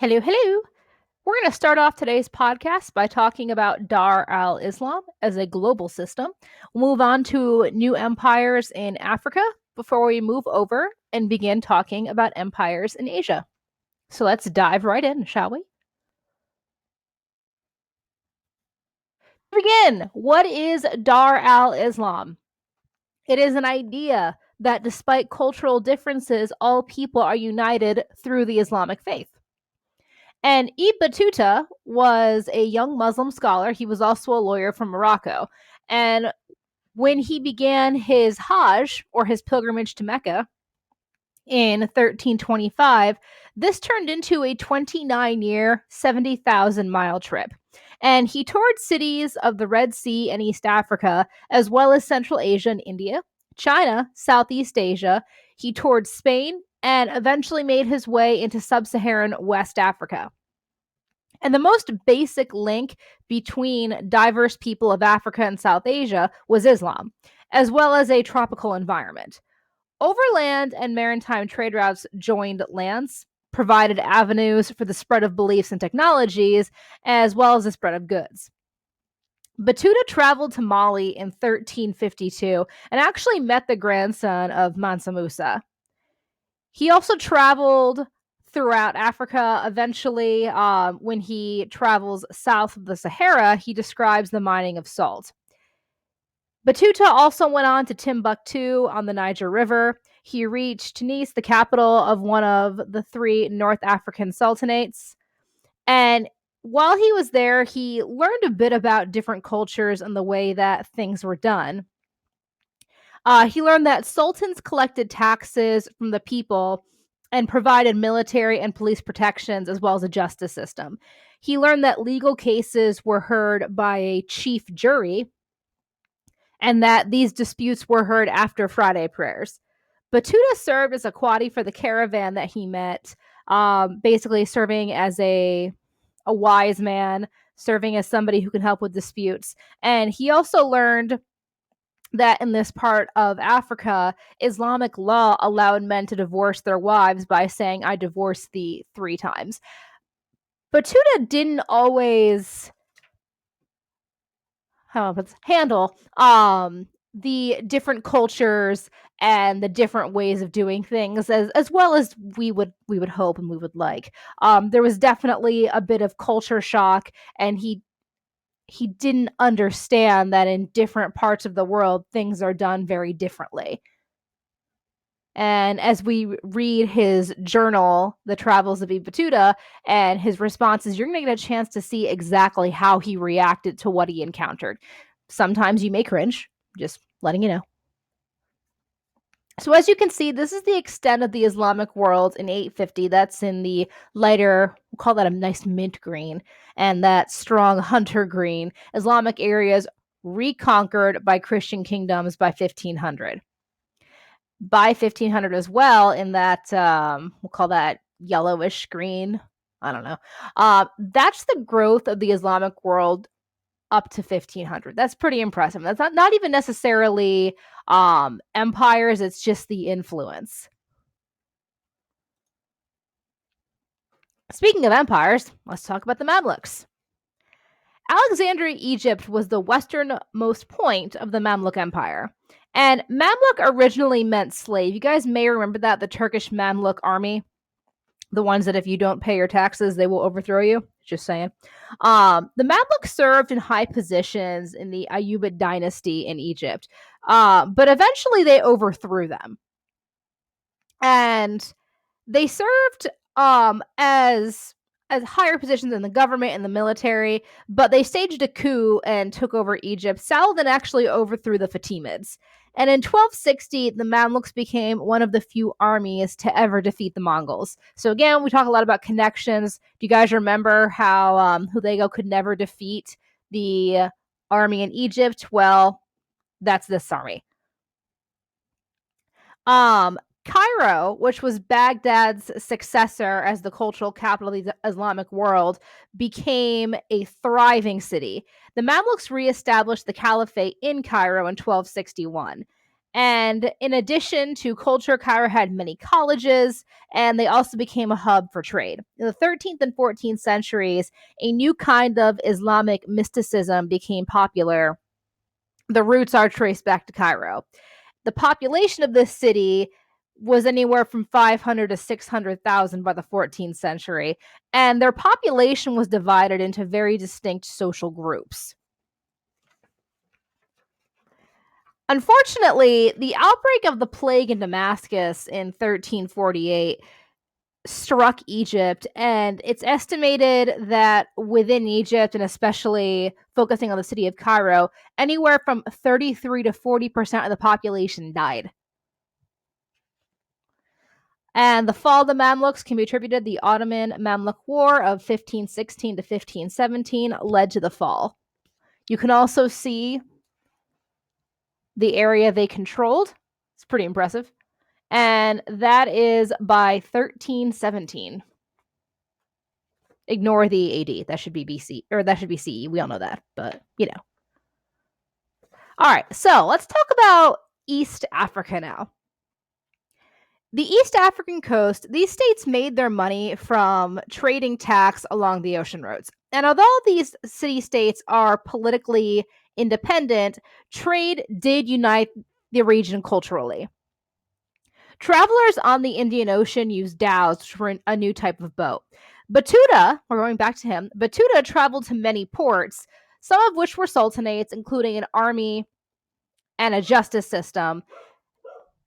Hello, hello. We're going to start off today's podcast by talking about Dar al Islam as a global system. We'll move on to new empires in Africa before we move over and begin talking about empires in Asia. So let's dive right in, shall we? Begin. What is Dar al Islam? It is an idea that despite cultural differences, all people are united through the Islamic faith. And Ibn Battuta was a young Muslim scholar. He was also a lawyer from Morocco. And when he began his Hajj, or his pilgrimage to Mecca, in 1325, this turned into a 29-year, 70,000-mile trip. And he toured cities of the Red Sea and East Africa, as well as Central Asia and India, China, Southeast Asia. He toured Spain and eventually made his way into sub-Saharan West Africa. And the most basic link between diverse people of Africa and South Asia was Islam, as well as a tropical environment. Overland and maritime trade routes joined lands, provided avenues for the spread of beliefs and technologies, as well as the spread of goods. Battuta traveled to Mali in 1352 and actually met the grandson of Mansa Musa. He also traveled throughout Africa. Eventually, when he travels south of the Sahara, he describes the mining of salt. Battuta also went on to Timbuktu on the Niger River. He reached Tunis, the capital of one of the three North African sultanates. And while he was there, he learned a bit about different cultures and the way that things were done. He learned that sultans collected taxes from the people and provided military and police protections as well as a justice system. He learned that legal cases were heard by a chief jury and that these disputes were heard after Friday prayers. Battuta served as a qadi for the caravan that he met, basically serving as a wise man, serving as somebody who can help with disputes. And he also learned that in this part of Africa, Islamic law allowed men to divorce their wives by saying, I divorce thee 3 times. Battuta didn't always handle the different cultures and the different ways of doing things as well as we would hope and we would like. There was definitely a bit of culture shock, and he didn't understand that in different parts of the world things are done very differently. And as we read his journal, The Travels of Ibn Battuta, and his responses, you're going to get a chance to see exactly how he reacted to what he encountered. Sometimes you may cringe, just letting you know. So as you can see, this is the extent of the Islamic world in 850. That's in the lighter, we'll call that a nice mint green, and that strong hunter green. Islamic areas reconquered by Christian kingdoms by 1500. By 1500 as well, in that, we'll call that yellowish green. I don't know. That's the growth of the Islamic world up to 1500. That's pretty impressive. That's not even necessarily empires, it's just the influence. Speaking of empires, let's talk about the Mamluks. Alexandria, Egypt was the westernmost point of the Mamluk Empire. And Mamluk originally meant slave. You guys may remember that, the Turkish Mamluk army, the ones that if you don't pay your taxes, they will overthrow you. Just saying. The Mamluk served in high positions in the Ayyubid dynasty in Egypt, but eventually they overthrew them. And they served as higher positions in the government and the military, but they staged a coup and took over Egypt. Saladin actually overthrew the Fatimids. And in 1260, the Mamluks became one of the few armies to ever defeat the Mongols. So again, we talk a lot about connections. Do you guys remember how Hulagu could never defeat the army in Egypt? Well, that's this army. Cairo, which was Baghdad's successor as the cultural capital of the Islamic world, became a thriving city. The Mamluks reestablished the caliphate in Cairo in 1261. And in addition to culture, Cairo had many colleges, and they also became a hub for trade. In the 13th and 14th centuries, a new kind of Islamic mysticism became popular. The roots are traced back to Cairo. The population of this city was anywhere from 500 to 600,000 by the 14th century, and their population was divided into very distinct social groups. Unfortunately, the outbreak of the plague in Damascus in 1348 struck Egypt, and it's estimated that within Egypt, and especially focusing on the city of Cairo, anywhere from 33 to 40% of the population died. And the fall of the Mamluks can be attributed to the Ottoman Mamluk War of 1516 to 1517 led to the fall. You can also see the area they controlled. It's pretty impressive. And that is by 1317. Ignore the AD. That should be BC, or that should be CE. We all know that, but you know. All right, so let's talk about East Africa now. The East African coast, these states made their money from trading tax along the ocean roads. And although these city-states are politically independent, trade did unite the region culturally. Travelers on the Indian Ocean used dhows, which were a new type of boat. Batuta, we're going back to him, Batuta traveled to many ports, some of which were sultanates, including an army and a justice system.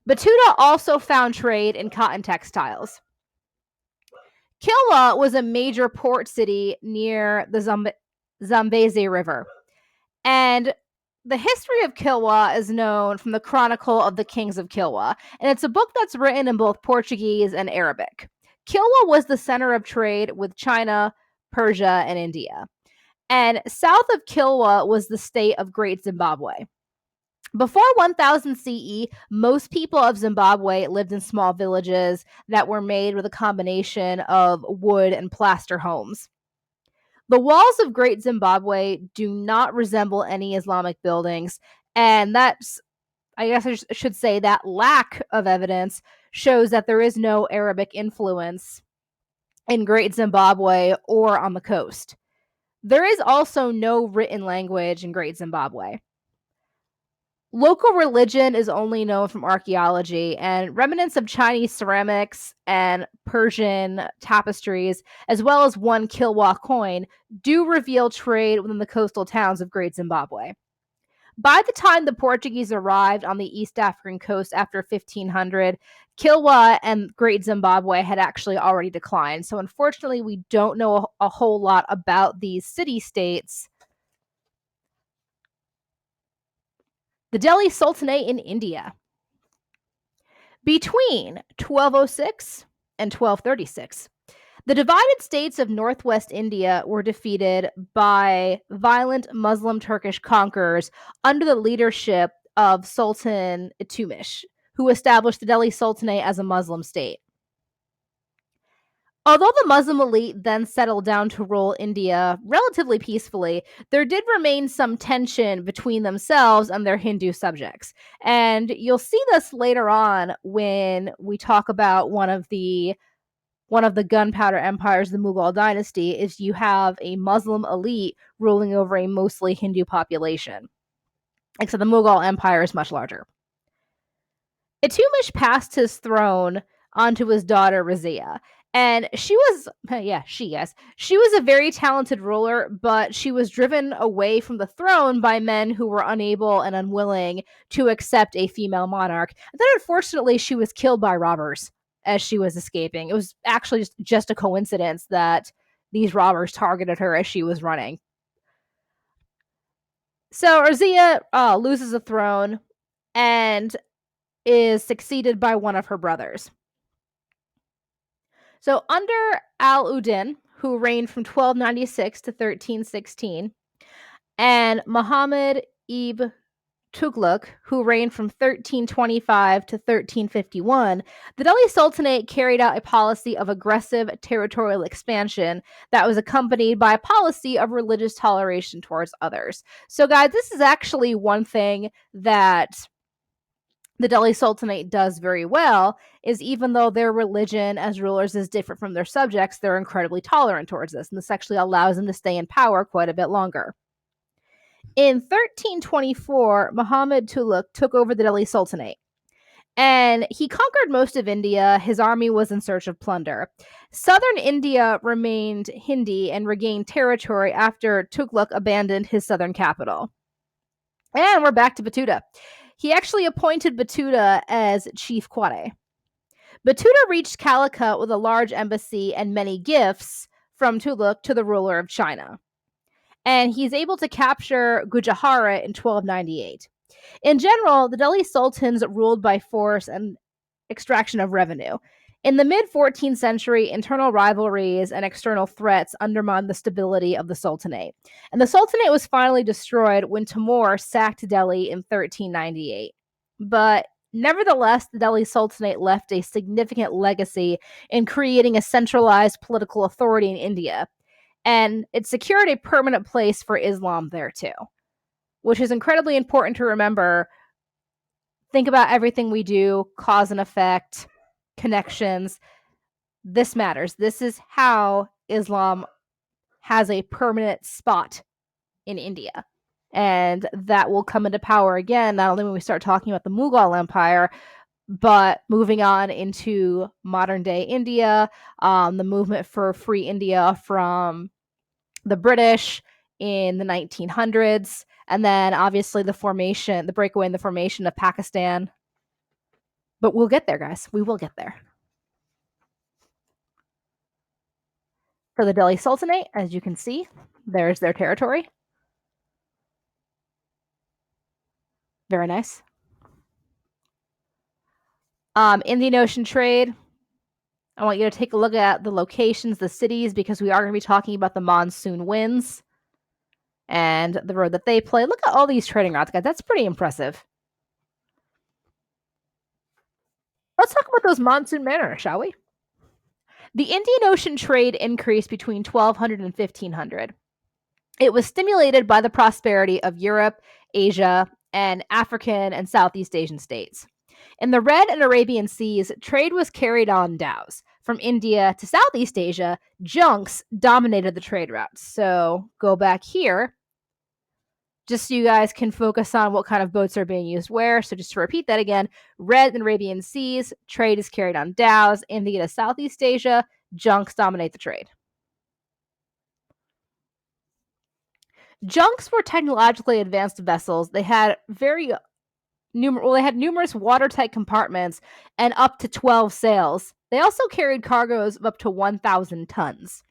Batuta also found trade in cotton textiles. Kilwa was a major port city near the Zambezi River. And the history of Kilwa is known from the Chronicle of the Kings of Kilwa, and it's a book that's written in both Portuguese and Arabic. Kilwa was the center of trade with China, Persia, and India. And south of Kilwa was the state of Great Zimbabwe. Before 1000 CE, most people of Zimbabwe lived in small villages that were made with a combination of wood and plaster homes. The walls of Great Zimbabwe do not resemble any Islamic buildings, and that's, I guess I should say, that lack of evidence shows that there is no Arabic influence in Great Zimbabwe or on the coast. There is also no written language in Great Zimbabwe. Local religion is only known from archaeology, and remnants of Chinese ceramics and Persian tapestries, as well as one Kilwa coin, do reveal trade within the coastal towns of Great Zimbabwe. By the time the Portuguese arrived on the East African coast after 1500, Kilwa and Great Zimbabwe had actually already declined. So unfortunately, we don't know a whole lot about these city-states. The Delhi Sultanate in India. Between 1206 and 1236, the divided states of northwest India were defeated by violent Muslim Turkish conquerors under the leadership of Sultan Iltutmish, who established the Delhi Sultanate as a Muslim state. Although the Muslim elite then settled down to rule India relatively peacefully, there did remain some tension between themselves and their Hindu subjects. And you'll see this later on when we talk about one of the gunpowder empires, the Mughal dynasty, is you have a Muslim elite ruling over a mostly Hindu population. Except the Mughal empire is much larger. Iltutmish passed his throne onto his daughter Razia. And she was a very talented ruler, but she was driven away from the throne by men who were unable and unwilling to accept a female monarch. And then, unfortunately, she was killed by robbers as she was escaping. It was actually just a coincidence that these robbers targeted her as she was running. So Razia loses the throne and is succeeded by one of her brothers. So under Al-Uddin, who reigned from 1296 to 1316, and Muhammad ibn Tughlaq, who reigned from 1325 to 1351, the Delhi Sultanate carried out a policy of aggressive territorial expansion that was accompanied by a policy of religious toleration towards others. So guys, this is actually one thing that the Delhi Sultanate does very well is even though their religion as rulers is different from their subjects, they're incredibly tolerant towards this. And this actually allows them to stay in power quite a bit longer. In 1324, Muhammad Tughlaq took over the Delhi Sultanate. And he conquered most of India. His army was in search of plunder. Southern India remained Hindi and regained territory after Tughlaq abandoned his southern capital. And we're back to Batuta. He actually appointed Batuta as chief Quade. Batuta reached Calicut with a large embassy and many gifts from Tughlaq to the ruler of China. And he's able to capture Gujarat in 1298. In general, the Delhi sultans ruled by force and extraction of revenue. In the mid-14th century, internal rivalries and external threats undermined the stability of the Sultanate. And the Sultanate was finally destroyed when Timur sacked Delhi in 1398. But nevertheless, the Delhi Sultanate left a significant legacy in creating a centralized political authority in India. And it secured a permanent place for Islam there too, which is incredibly important to remember. Think about everything we do, cause and effect, connections. This matters. This is how Islam has a permanent spot in India. And that will come into power again, not only when we start talking about the Mughal Empire, but moving on into modern day India, the movement for free India from the British in the 1900s, and then obviously the breakaway and the formation of Pakistan. But we'll get there, guys. We will get there. For the Delhi Sultanate, as you can see, there's their territory. Very nice. Indian Ocean trade. I want you to take a look at the locations, the cities, because we are going to be talking about the monsoon winds and the road that they play. Look at all these trading routes, guys. That's pretty impressive. Let's talk about those monsoon mariners, shall we? The Indian Ocean trade increased between 1200 and 1500. It was stimulated by the prosperity of Europe, Asia, and African and Southeast Asian states. In the Red and Arabian Seas, trade was carried on dhows. From India to Southeast Asia, junks dominated the trade routes. So go back here, just so you guys can focus on what kind of boats are being used where. So just to repeat that again, Red and Arabian Seas, trade is carried on dhows. India to Southeast Asia, junks dominate the trade. Junks were technologically advanced vessels. They had numerous watertight compartments and up to 12 sails. They also carried cargoes of up to 1,000 tons.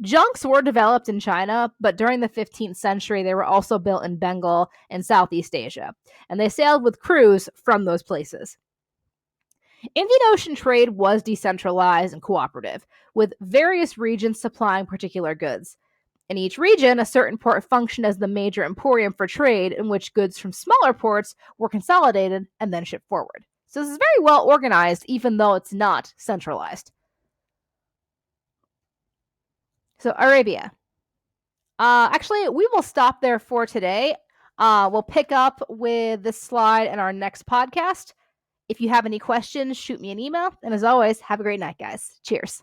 Junks were developed in China, but during the 15th century, they were also built in Bengal and Southeast Asia, and they sailed with crews from those places. Indian Ocean trade was decentralized and cooperative, with various regions supplying particular goods. In each region, a certain port functioned as the major emporium for trade, in which goods from smaller ports were consolidated and then shipped forward. So this is very well organized, even though it's not centralized. So Arabia. Actually, we will stop there for today. We'll pick up with this slide in our next podcast. If you have any questions, shoot me an email. And as always, have a great night, guys. Cheers.